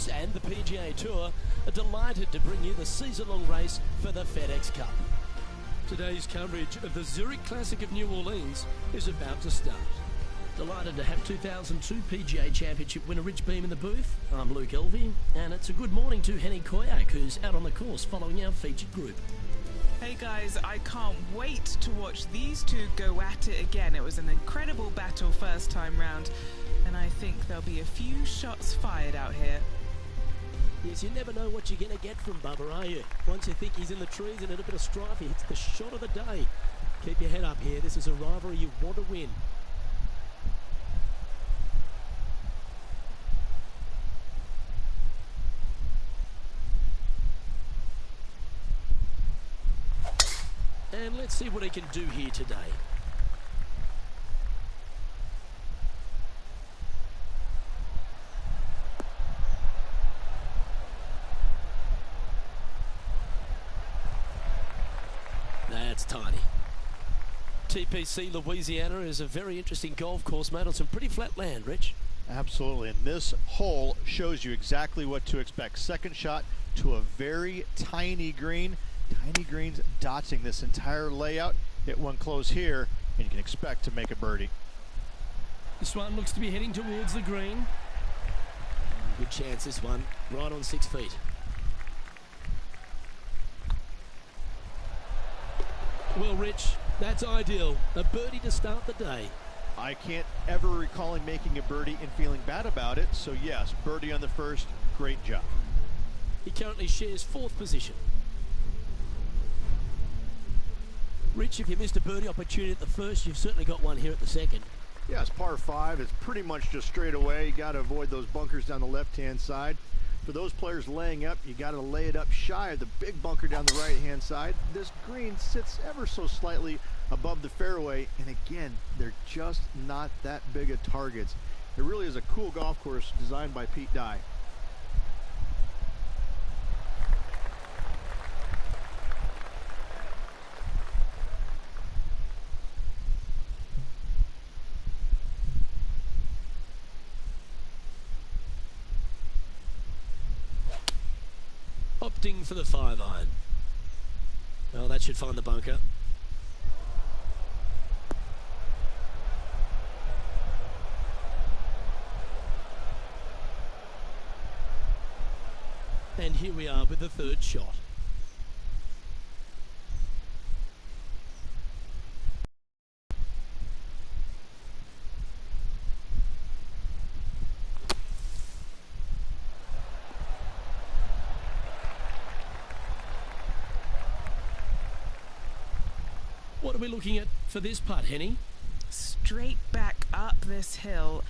Sports and the PGA Tour are delighted to bring you the season-long race for the FedEx Cup. Today's coverage of the Zurich Classic of New Orleans is about to start. Delighted to have 2002 PGA Championship winner Rich Beem in the booth. I'm Luke Elvey, and it's a good morning to Henny Koyak, who's out on the course following our featured group. Hey guys, I can't wait to watch these two go at it again. It was an incredible battle first time round, and I think there'll be a few shots fired out here. Yes, you never know what you're going to get from Bubba, are you? Once you think he's in the trees and in a bit of strife, he hits the shot of the day. Keep your head up here. This is a rivalry you want to win. And let's see what he can do here today. That's tiny. TPC Louisiana is a very interesting golf course made on some pretty flat land, Rich. Absolutely, and this hole shows you exactly what to expect. Second shot to a very tiny green. Tiny greens dotting this entire layout. Hit one close here, and you can expect to make a birdie. This one looks to be heading towards the green. Good chance, this one. Right on 6 feet. Well, Rich, that's ideal. A birdie to start the day. I can't ever recall him making a birdie and feeling bad about it, so yes, birdie on the first, great job. He currently shares 4th position. Rich, if you missed a birdie opportunity at the first, you've certainly got one here at the second. Yeah, it's par 5. It's pretty much just straight away. You got to avoid those bunkers down the left-hand side. For those players laying up, you got to lay it up shy of the big bunker down the right-hand side. This green sits ever so slightly above the fairway, and again, they're just not that big of targets. It really is a cool golf course designed by Pete Dye. Opting for the 5-iron. Well, that should find the bunker. And here we are with the 3rd shot. What are we looking at for this putt, Henny? Straight back up this hill.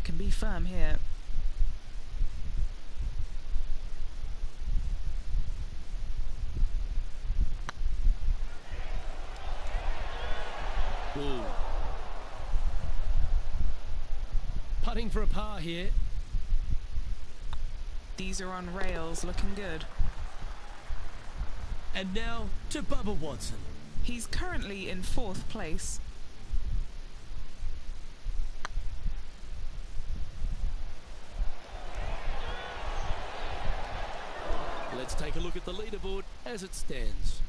Can be firm here. Ooh. Putting for a par here. These are on rails, looking good. And now to Bubba Watson. He's currently in 4th place. Let's take a look at the leaderboard as it stands.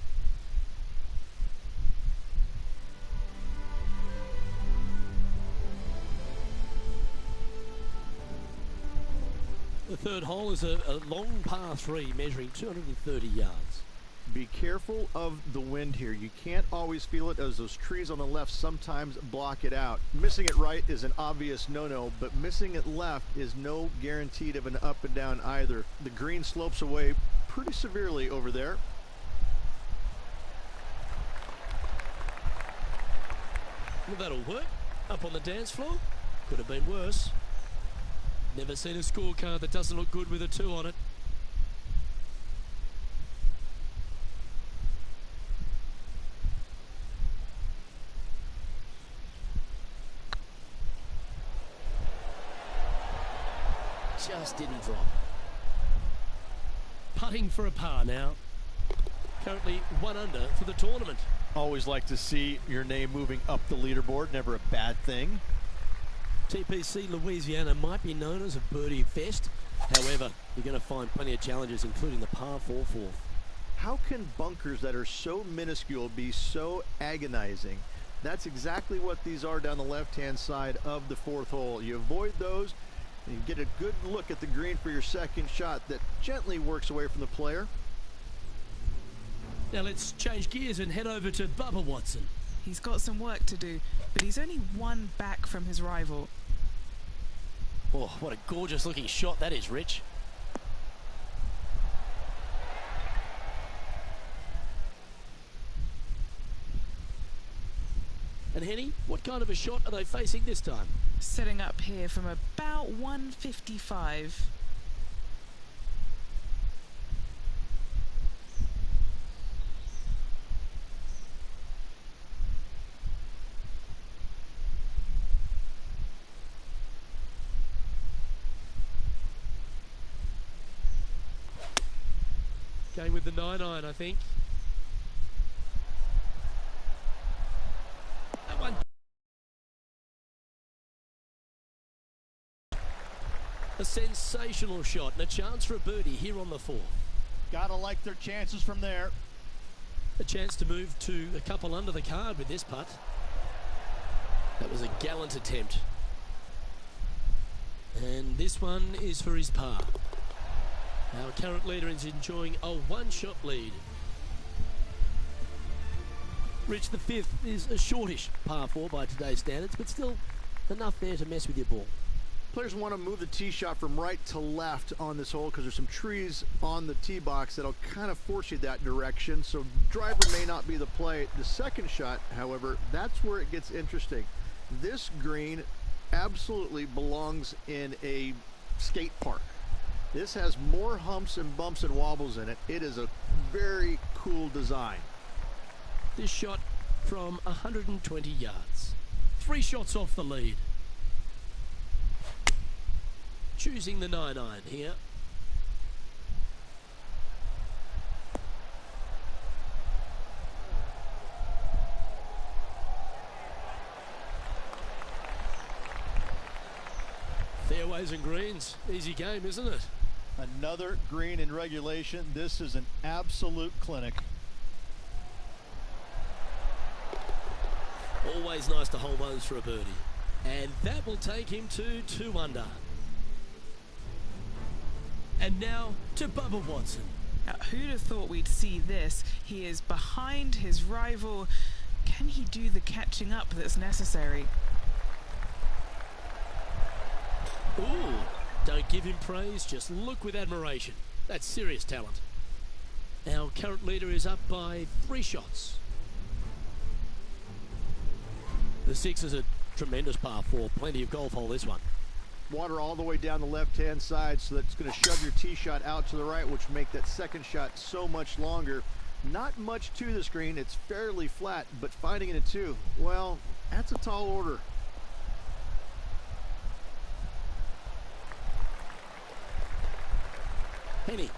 The 3rd hole is a long par 3 measuring 230 yards. Be careful of the wind here. You can't always feel it as those trees on the left sometimes block it out. Missing it right is an obvious no-no, but missing it left is no guaranteed of an up and down either. The green slopes away pretty severely over there. Well, that'll work. Up on the dance floor. Could have been worse. Never seen a scorecard that doesn't look good with a 2 on it. Just didn't drop. Putting for a par now. Currently 1 under for the tournament. Always like to see your name moving up the leaderboard, never a bad thing. TPC Louisiana might be known as a birdie fest, However, you're going to find plenty of challenges, including the par 4 fourth. How can bunkers that are so minuscule be so agonizing? That's exactly what these are down the left-hand side of the fourth hole. You avoid those, and you get a good look at the green for your second shot that gently works away from the player. Now let's change gears and head over to Bubba Watson. He's got some work to do, but he's only one back from his rival. Oh, what a gorgeous looking shot that is, Rich. And Henny, what kind of a shot are they facing this time? Setting up here from about 155. Going with the 9-iron, I think. That one. A sensational shot and a chance for a birdie here on the 4th. Gotta like their chances from there. A chance to move to a couple under the card with this putt. That was a gallant attempt. And this one is for his par. Our current leader is enjoying a one-shot lead. Rich, the 5th is a shortish par 4 by today's standards, but still enough there to mess with your ball. Players want to move the tee shot from right to left on this hole because there's some trees on the tee box that'll kind of force you that direction, so driver may not be the play. The second shot, however, that's where it gets interesting. This green absolutely belongs in a skate park. This has more humps and bumps and wobbles in it. It is a very cool design. This shot from 120 yards. 3 shots off the lead. Choosing the 9-iron here. Fairways and greens. Easy game, isn't it? Another green in regulation. This is an absolute clinic. Always nice to hold those for a birdie. And that will take him to 2 under. And now to Bubba Watson. Now, who'd have thought we'd see this? He is behind his rival. Can he do the catching up that's necessary? Ooh, don't give him praise, just look with admiration. That's serious talent. Our current leader is up by 3 shots. The 6 is a tremendous par 4, plenty of golf hole this one. Water all the way down the left-hand side, so that's going to shove your tee shot out to the right, which will make that second shot so much longer. Not much to this green. It's fairly flat, but finding it a 2, well, that's a tall order. Henny,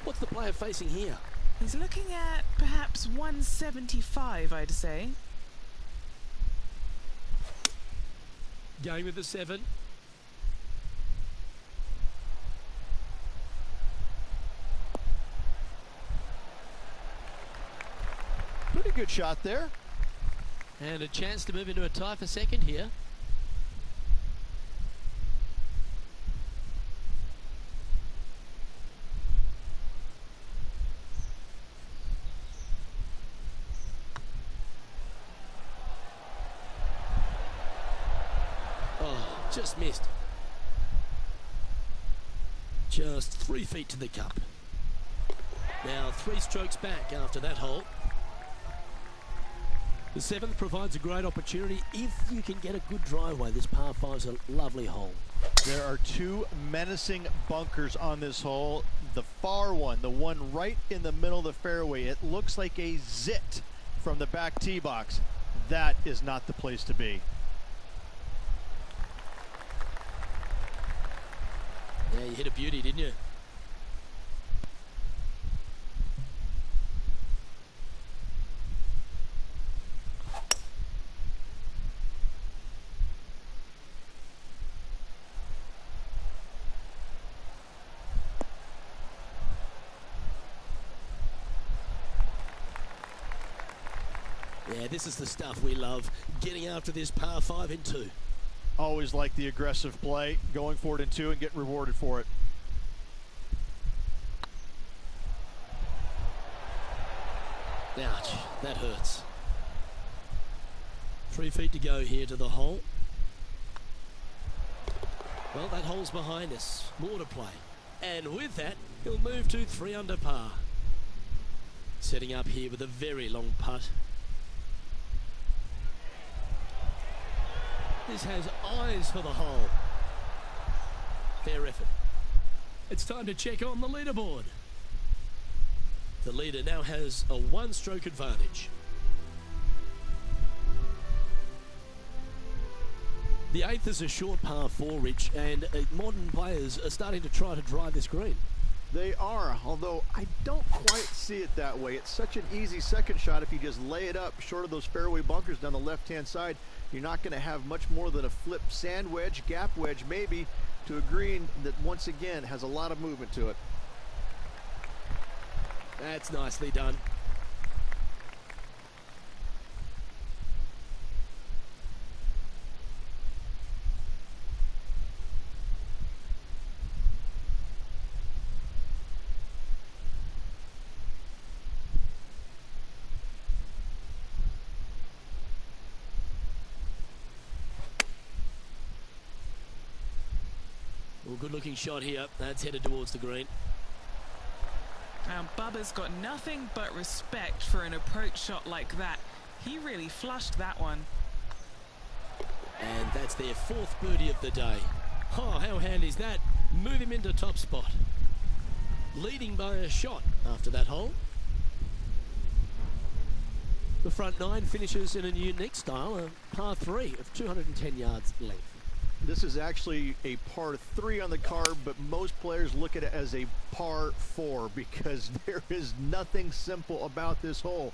what's the player facing here? He's looking at perhaps 175, I'd say. Going with the 7. Pretty good shot there. And a chance to move into a tie for second here. Oh, just missed. Just 3 feet to the cup. Now 3 strokes back after that hole. The 7th provides a great opportunity if you can get a good driveway. This par 5's a lovely hole. There are 2 menacing bunkers on this hole. The far one, the one right in the middle of the fairway, it looks like a zit from the back tee box. That is not the place to be. Yeah, you hit a beauty, didn't you? Yeah, this is the stuff we love, getting after this par 5 in 2. Always like the aggressive play, going for it in 2 and getting rewarded for it. Ouch, that hurts. 3 feet to go here to the hole. Well, that hole's behind us. More to play. And with that, he'll move to 3 under par. Setting up here with a very long putt. This has eyes for the hole. Fair effort. It's time to check on the leaderboard. The leader now has a 1-stroke advantage. The 8th is a short par 4, Rich, and modern players are starting to try to drive this green. They are, although I don't quite see it that way. It's such an easy second shot if you just lay it up short of those fairway bunkers down the left-hand side. You're not going to have much more than a flip sand wedge, gap wedge maybe, to a green that once again has a lot of movement to it. That's nicely done. Well, good looking shot here. That's headed towards the green. Now, Bubba's got nothing but respect for an approach shot like that. He really flushed that one. And that's their 4th birdie of the day. Oh, how handy is that? Move him into top spot. Leading by a shot after that hole. The front 9 finishes in a unique style, a par 3 of 210 yards length. This is actually a par 3 on the card, but most players look at it as a par 4 because there is nothing simple about this hole.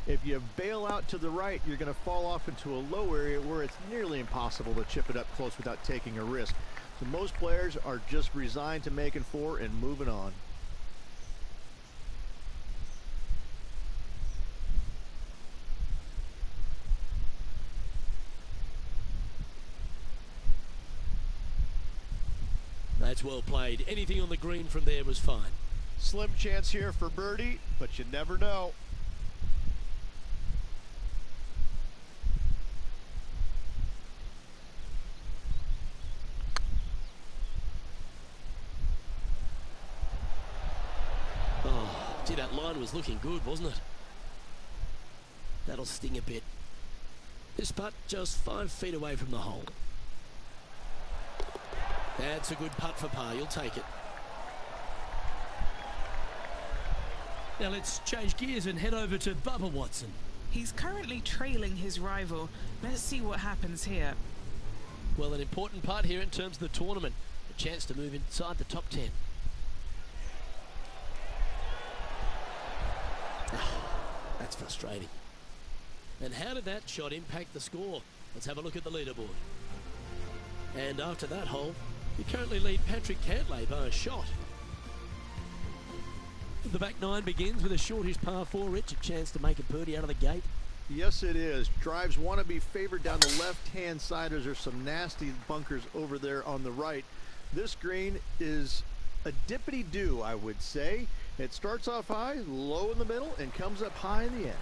If you bail out to the right, you're going to fall off into a low area where it's nearly impossible to chip it up close without taking a risk. So most players are just resigned to making 4 and moving on. That's well played. Anything on the green from there was fine. Slim chance here for birdie, but you never know. Oh, gee, that line was looking good, wasn't it? That'll sting a bit. This putt just 5 feet away from the hole. That's a good putt for par. You'll take it. Now let's change gears and head over to Bubba Watson. He's currently trailing his rival. Let's see what happens here. Well, an important part here in terms of the tournament. A chance to move inside the top 10. That's frustrating. And how did that shot impact the score? Let's have a look at the leaderboard. And after that hole, you currently lead Patrick Cantlay by a shot. The back 9 begins with a shortish par 4, Rich, a chance to make a birdie out of the gate. Yes, it is. Drives want to be favored down the left-hand side as there's some nasty bunkers over there on the right. This green is a dippity-doo, I would say. It starts off high, low in the middle, and comes up high in the end.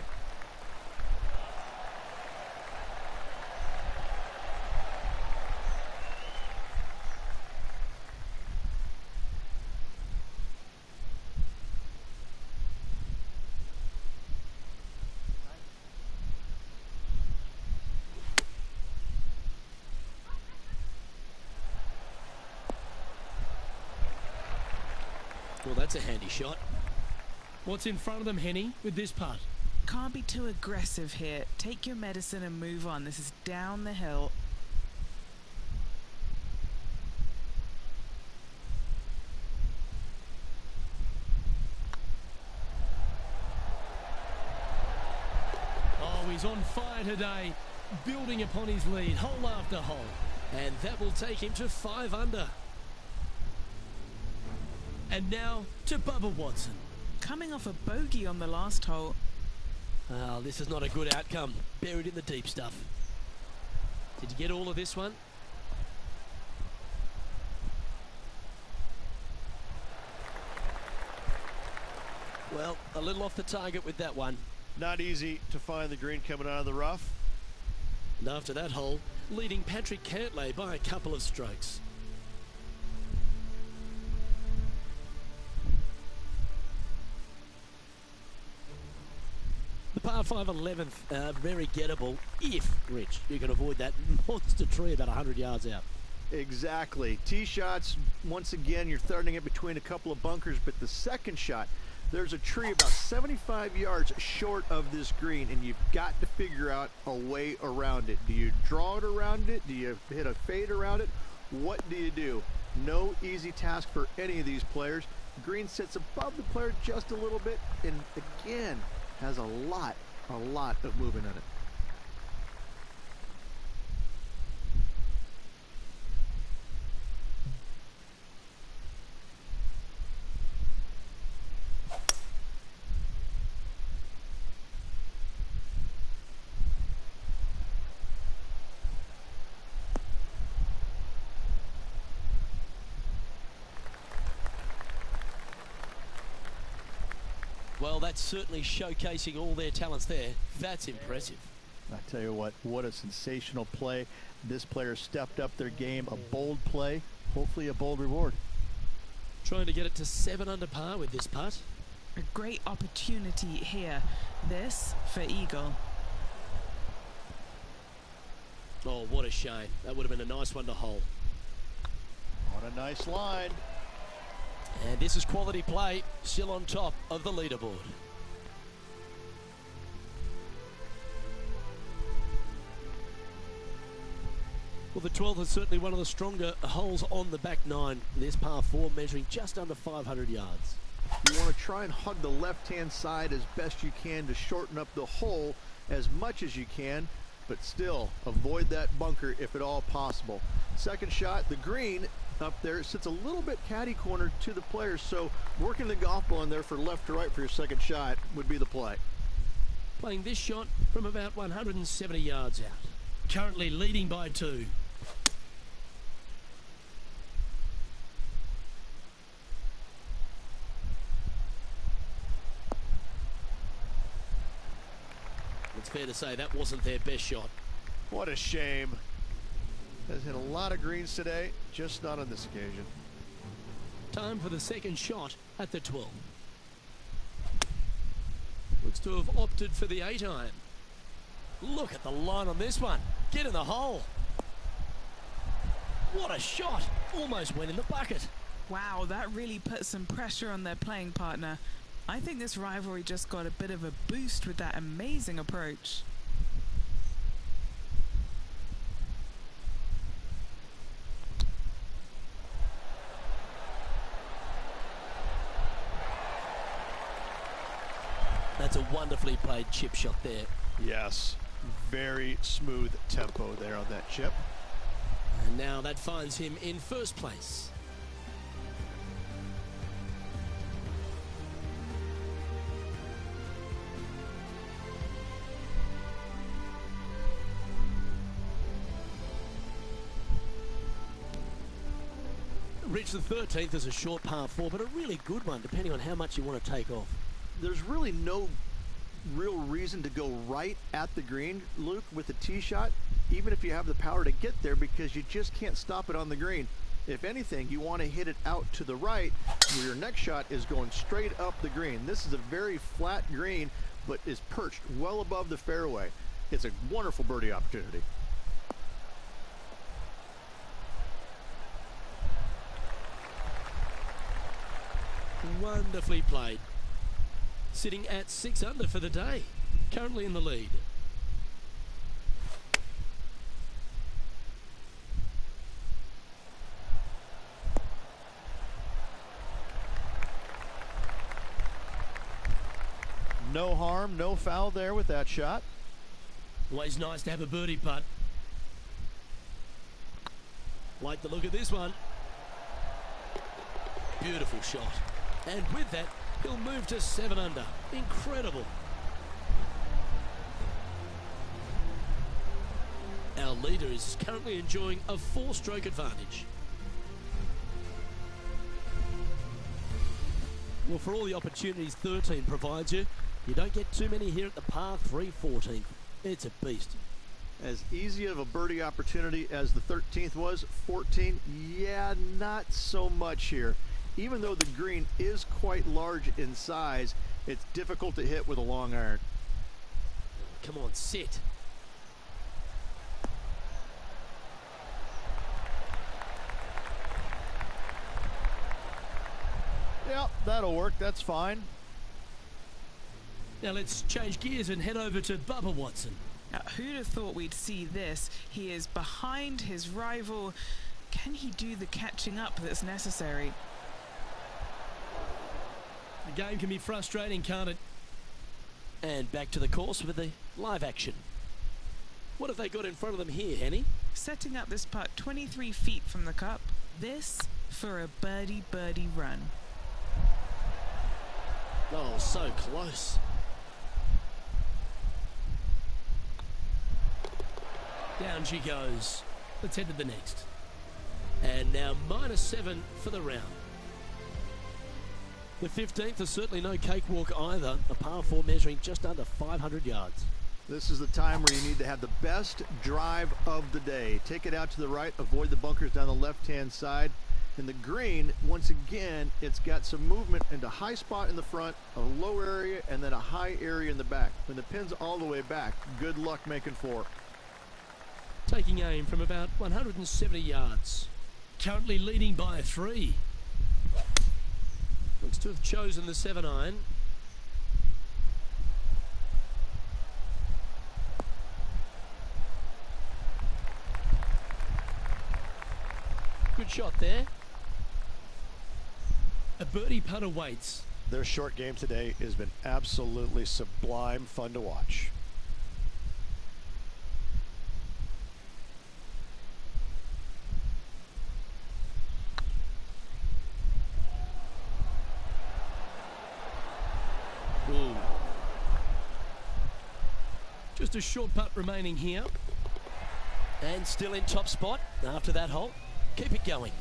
Well, that's a handy shot. What's in front of them, Henny, with this putt? Can't be too aggressive here. Take your medicine and move on. This is down the hill. Oh, he's on fire today, building upon his lead, hole after hole. And that will take him to 5 under. And now to Bubba Watson. Coming off a bogey on the last hole. Oh, this is not a good outcome. Buried in the deep stuff. Did you get all of this one? Well, a little off the target with that one. Not easy to find the green coming out of the rough. And after that hole, leading Patrick Cantlay by a couple of strokes. The par 5 11th, very gettable if, Rich, you can avoid that monster tree about 100 yards out. Exactly. Tee shots, once again, you're starting it between a couple of bunkers, but the second shot, there's a tree about 75 yards short of this green, and you've got to figure out a way around it. Do you draw it around it? Do you hit a fade around it? What do you do? No easy task for any of these players. Green sits above the player just a little bit, and again, has a lot of movement in it. Well, that's certainly showcasing all their talents there. That's impressive. I tell you what a sensational play. This player stepped up their game. A bold play, hopefully a bold reward. Trying to get it to 7 under par with this putt. A great opportunity here. This for eagle. Oh, what a shame. That would have been a nice one to hole. What a nice line. And this is quality play, still on top of the leaderboard. Well, the 12th is certainly one of the stronger holes on the back nine. This par 4 measuring just under 500 yards. You want to try and hug the left-hand side as best you can to shorten up the hole as much as you can, but still avoid that bunker if at all possible. Second shot, the green up there sits a little bit caddy cornered to the players, so working the golf ball in there for left to right for your second shot would be the play. Playing this shot from about 170 yards out. Currently leading by 2. It's fair to say that wasn't their best shot. What a shame. Has hit a lot of greens today, just not on this occasion. Time for the second shot at the 12. Looks to have opted for the 8-iron. Look at the line on this one. Get in the hole. What a shot. Almost went in the bucket. Wow, that really put some pressure on their playing partner. I think this rivalry just got a bit of a boost with that amazing approach. That's a wonderfully played chip shot there. Yes, very smooth tempo there on that chip. And now that finds him in first place. Rich, the 13th is a short par 4, but a really good one, depending on how much you want to take off. There's really no real reason to go right at the green, Luke, with a tee shot, even if you have the power to get there, because you just can't stop it on the green. If anything, you want to hit it out to the right, where your next shot is going straight up the green. This is a very flat green, but is perched well above the fairway. It's a wonderful birdie opportunity. Wonderfully played. Sitting at 6 under for the day. Currently in the lead. No harm, no foul there with that shot. Always nice to have a birdie putt. Like the look of this one. Beautiful shot. And with that, he'll move to 7 under. Incredible. Our leader is currently enjoying a 4-stroke advantage. Well, for all the opportunities 13 provides you, you don't get too many here at the par 3 14th. It's a beast. As easy of a birdie opportunity as the 13th was, 14, yeah, not so much here. Even though the green is quite large in size, it's difficult to hit with a long iron. Come on, sit. Yeah, that'll work. That's fine. Now let's change gears and head over to Bubba Watson. Now, who'd have thought we'd see this? He is behind his rival. Can he do the catching up that's necessary? The game can be frustrating, can't it? And back to the course with the live action. What have they got in front of them here, Henny? Setting up this putt 23 feet from the cup. This for a birdie run. Oh, so close. Down she goes. Let's head to the next. And now -7 for the round. The 15th is certainly no cakewalk either. A par 4 measuring just under 500 yards. This is the time where you need to have the best drive of the day. Take it out to the right, avoid the bunkers down the left-hand side. And the green, once again, it's got some movement into high spot in the front, a low area, and then a high area in the back. When the pin's all the way back, good luck making 4. Taking aim from about 170 yards. Currently leading by 3. Looks to have chosen the 7-iron. Good shot there. A birdie putt awaits. Their short game today has been absolutely sublime fun to watch. Ooh. Just a short putt remaining here. And still in top spot after that hole. Keep it going.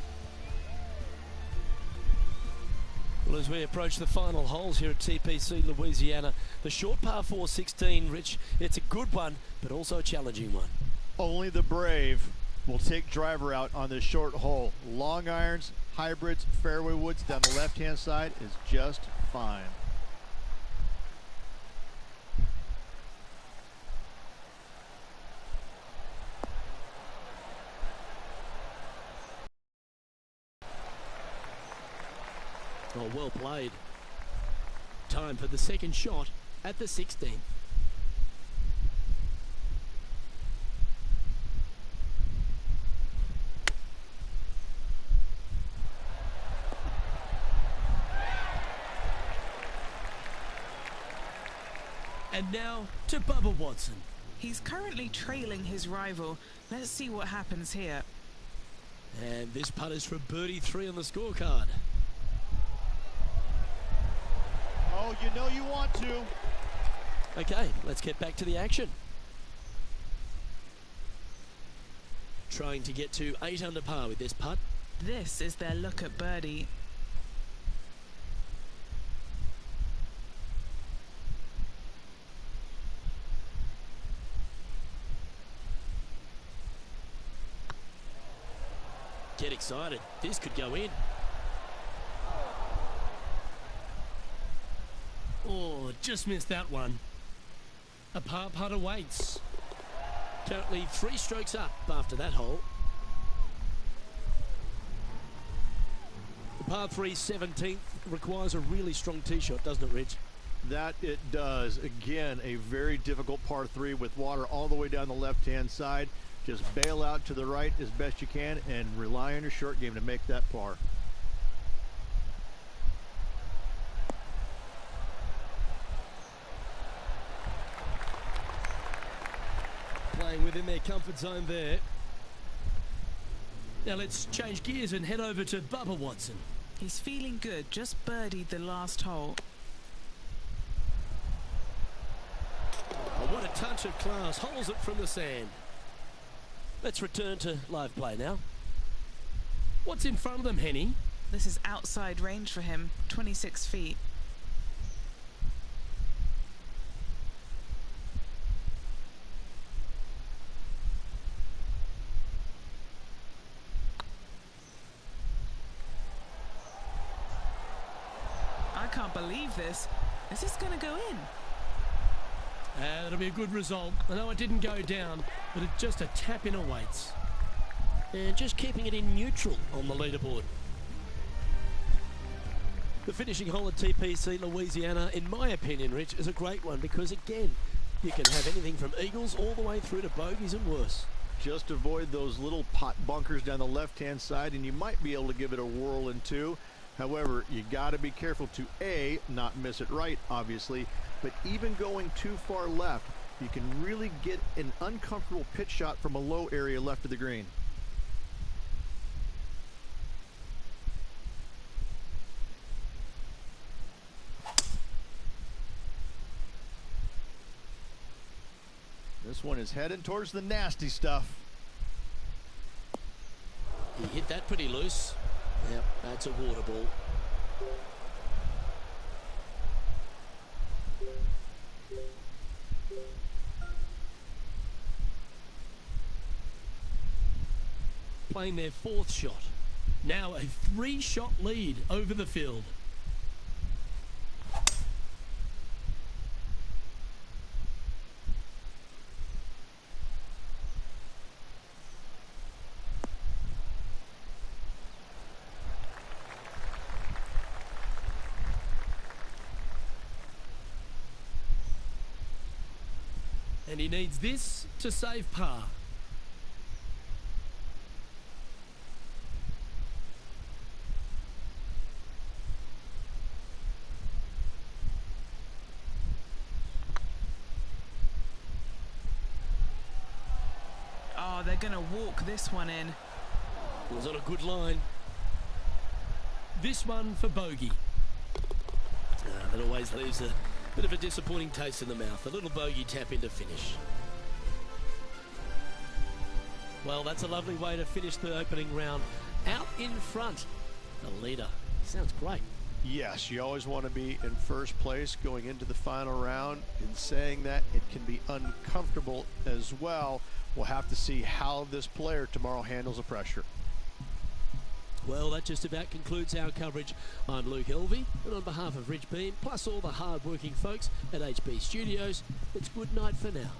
Well, as we approach the final holes here at TPC Louisiana, the short par 4 16, Rich, it's a good one, but also a challenging one. Only the brave will take driver out on this short hole. Long irons, hybrids, fairway woods down the left-hand side is just fine. Oh, well played. Time for the second shot at the 16th. And now to Bubba Watson. He's currently trailing his rival. Let's see what happens here. And this putt is for birdie 3 on the scorecard. Oh, you know you want to. Okay, let's get back to the action. Trying to get to 8 under par with this putt. This is their look at birdie. Get excited. This could go in. Oh, just missed that one. A par putt awaits. Currently 3 strokes up after that hole. The par 3 17th requires a really strong tee shot, doesn't it, Rich? That it does. Again, a very difficult par 3 with water all the way down the left-hand side. Just bail out to the right as best you can and rely on your short game to make that par. Playing within their comfort zone there. Now let's change gears and head over to Bubba Watson. He's feeling good, just birdied the last hole. Oh, what a touch of class. Holds it from the sand. Let's return to live play now. What's in front of them, Henny? This is outside range for him, 26 feet. I can't believe this. Is this going to go in? That'll be a good result. I know it didn't go down, but it's just a tap in awaits. And just keeping it in neutral on the leaderboard. The finishing hole at TPC Louisiana, in my opinion, Rich, is a great one because, again, you can have anything from eagles all the way through to bogeys and worse. Just avoid those little pot bunkers down the left-hand side, and you might be able to give it a whirl in two. However, you got to be careful to A, not miss it right, obviously, but even going too far left, you can really get an uncomfortable pitch shot from a low area left of the green. This one is heading towards the nasty stuff. He hit that pretty loose. Yep, that's a water ball. Playing their fourth shot. Now a 3-shot lead over the field. And he needs this to save par. Oh, they're going to walk this one in. It was on a good line. This one for bogey. That always leaves a bit of a disappointing taste in the mouth. A little bogey tap in to finish. Well, that's a lovely way to finish the opening round. Out in front, the leader. Sounds great. Yes, you always want to be in first place going into the final round. In saying that, it can be uncomfortable as well. We'll have to see how this player tomorrow handles the pressure. Well, that just about concludes our coverage. I'm Luke Elvey, and on behalf of Rich Beam, plus all the hard-working folks at HB Studios, it's good night for now.